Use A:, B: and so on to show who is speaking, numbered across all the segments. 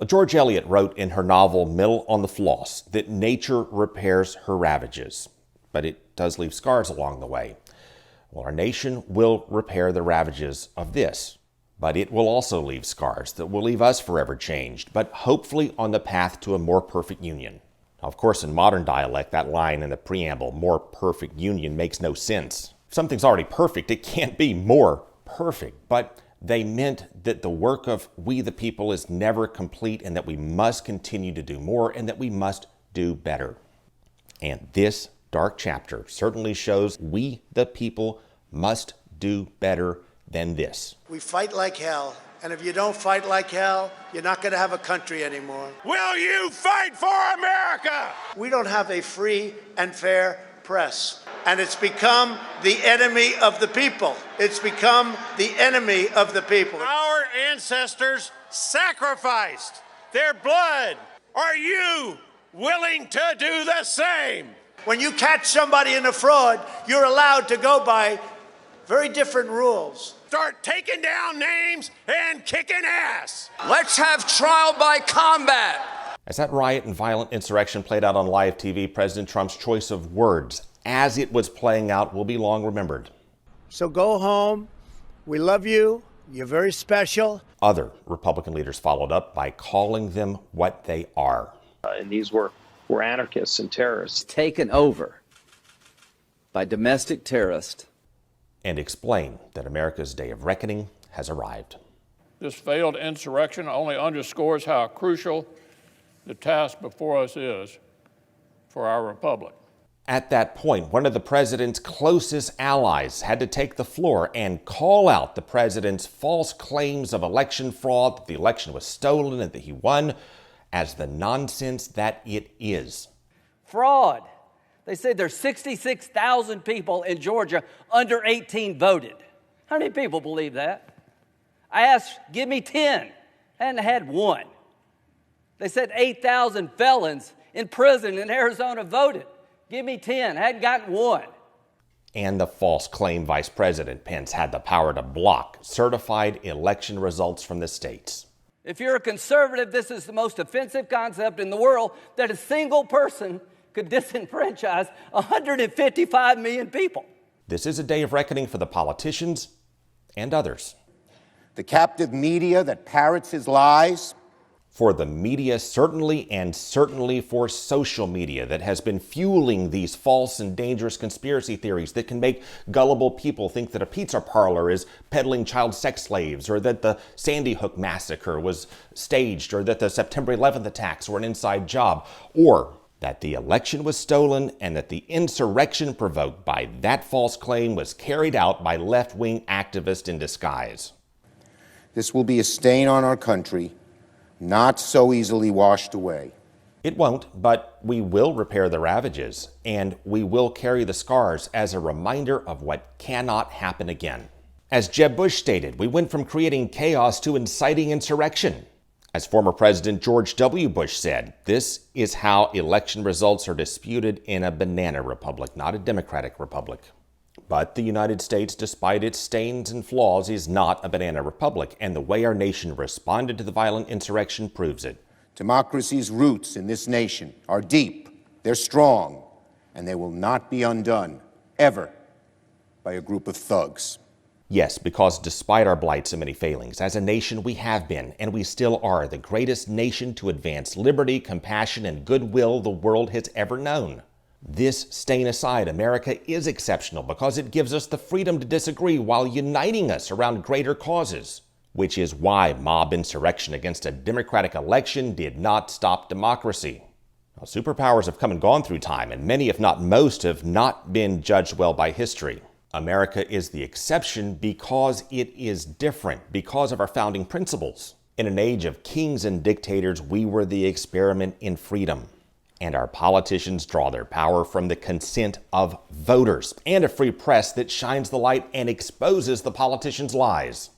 A: Well, George Eliot wrote in her novel Middle on the Floss that nature repairs her ravages, but it does leave scars along the way. Well, our nation will repair the ravages of this, but it will also leave scars that will leave us forever changed, but hopefully on the path to a more perfect union. Now, of course, in modern dialect, that line in the preamble, more perfect union, makes no sense. If something's already perfect, it can't be more perfect, but they meant that the work of we the people is never complete and that we must continue to do more and that we must do better. And this dark chapter certainly shows we the people must do better than this.
B: We fight like hell, and if you don't fight like hell, you're not going to have a country anymore.
C: Will you fight for America?
B: We don't have a free and fair press, and it's become the enemy of the people. It's become the enemy of the people.
C: Our ancestors sacrificed their blood. Are you willing to do the same?
B: When you catch somebody in a fraud, you're allowed to go by very different rules.
C: Start taking down names and kicking ass.
D: Let's have trial by combat.
A: As that riot and violent insurrection played out on live TV, President Trump's choice of words as it was playing out will be long remembered.
B: So go home. We love you. You're very special.
A: Other Republican leaders followed up by calling them what they are.
E: And these were anarchists and terrorists.
F: Taken over by domestic terrorists.
A: And explain that America's day of reckoning has arrived.
G: This failed insurrection only underscores how crucial the task before us is for our republic.
A: At that point, one of the president's closest allies had to take the floor and call out the president's false claims of election fraud, that the election was stolen and that he won, as the nonsense that it is.
F: Fraud. They said there's 66,000 people in Georgia under 18 voted. How many people believe that? I asked, give me 10. Hadn't had one. They said 8,000 felons in prison in Arizona voted. Give me 10. Hadn't gotten one.
A: And the false claim Vice President Pence had the power to block certified election results from the states.
F: If you're a conservative, this is the most offensive concept in the world, that a single person could disenfranchise 155 million people.
A: This is a day of reckoning for the politicians and others.
H: The captive media that parrots his lies.
A: For the media, certainly, and certainly for social media that has been fueling these false and dangerous conspiracy theories that can make gullible people think that a pizza parlor is peddling child sex slaves, or that the Sandy Hook massacre was staged, or that the September 11th attacks were an inside job, or that the election was stolen and that the insurrection provoked by that false claim was carried out by left-wing activists in disguise.
H: This will be a stain on our country, not so easily washed away.
A: It won't, but we will repair the ravages, and we will carry the scars as a reminder of what cannot happen again. As Jeb Bush stated, we went from creating chaos to inciting insurrection. As former President George W. Bush said, this is how election results are disputed in a banana republic, not a democratic republic. But the United States, despite its stains and flaws, is not a banana republic, and the way our nation responded to the violent insurrection proves it.
H: Democracy's roots in this nation are deep, they're strong, and they will not be undone, ever, by a group of thugs.
A: Yes, because despite our blights and many failings, as a nation we have been, and we still are, the greatest nation to advance liberty, compassion, and goodwill the world has ever known. This stain aside, America is exceptional because it gives us the freedom to disagree while uniting us around greater causes, which is why mob insurrection against a democratic election did not stop democracy. Now, superpowers have come and gone through time, and many, if not most, have not been judged well by history. America is the exception because it is different, because of our founding principles. In an age of kings and dictators, we were the experiment in freedom. And our politicians draw their power from the consent of voters and a free press that shines the light and exposes the politicians' lies.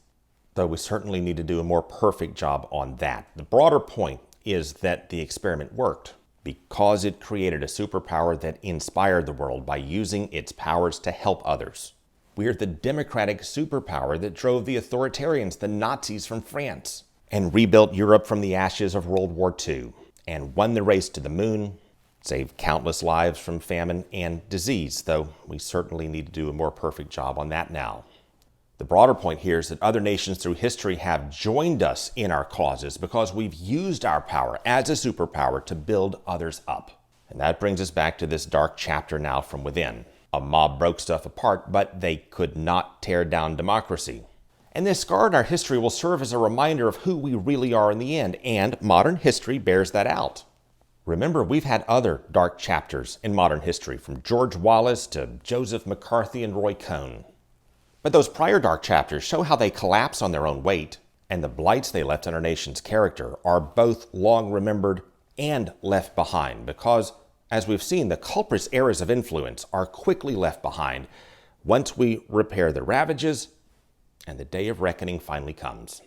A: Though we certainly need to do a more perfect job on that. The broader point is that the experiment worked because it created a superpower that inspired the world by using its powers to help others. We're the democratic superpower that drove the authoritarians, the Nazis from France. and rebuilt Europe from the ashes of World War II, and won the race to the moon, saved countless lives from famine and disease, though we certainly need to do a more perfect job on that now. The broader point here is that other nations through history have joined us in our causes because we've used our power as a superpower to build others up. And that brings us back to this dark chapter now from within. A mob broke stuff apart, but they could not tear down democracy. And this scar in our history will serve as a reminder of who we really are in the end, and modern history bears that out. Remember, we've had other dark chapters in modern history, from George Wallace to Joseph McCarthy and Roy Cohn. But those prior dark chapters show how they collapse on their own weight, and the blights they left on our nation's character are both long remembered and left behind, because, as we've seen, the culprits' eras of influence are quickly left behind once we repair the ravages and the day of reckoning finally comes.